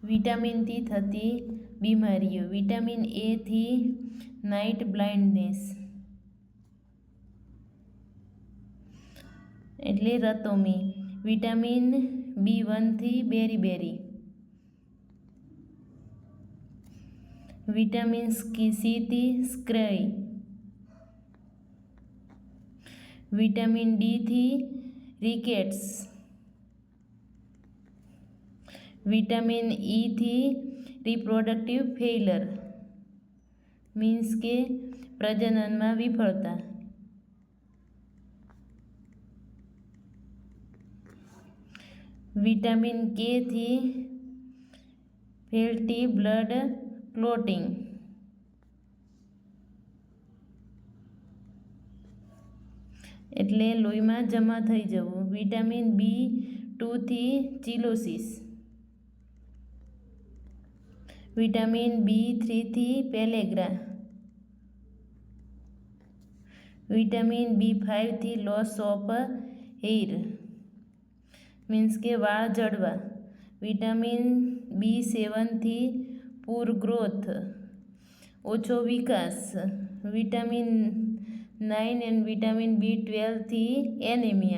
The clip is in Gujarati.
વિટામિનથી થતી બીમારીઓ. વિટામિન એ થી નાઇટ બ્લાઇન્ડનેસ એટલે રતોમી. વિટામિન B1 થી બેરી. વિટામિન સી થી સ્ક્રેય. વિટામિન ડી થી રિકેટ્સ. વિટામિન ઈ થી રિપ્રોડક્ટિવ ફેઇલર મીન્સ કે પ્રજનનમાં વિફળતા. વિટામિન કે થી ફેટી બ્લડ ક્લોટિંગ એટલે લોહીમાં જમા થઈ જવું. વિટામિન B2 થી ચિલોસિસ. વિટામિન B3 થી પેલેગ્રા. વિટામિન B5 થી લોસ ઓફ હેર મીન્સ કે વાળ ઝડવા. વિટામિન B7 થી પુઅર ગ્રોથ ઓછો વિકાસ. વિટામિન 9 અને વિટામિન B12 થી એનિમિયા.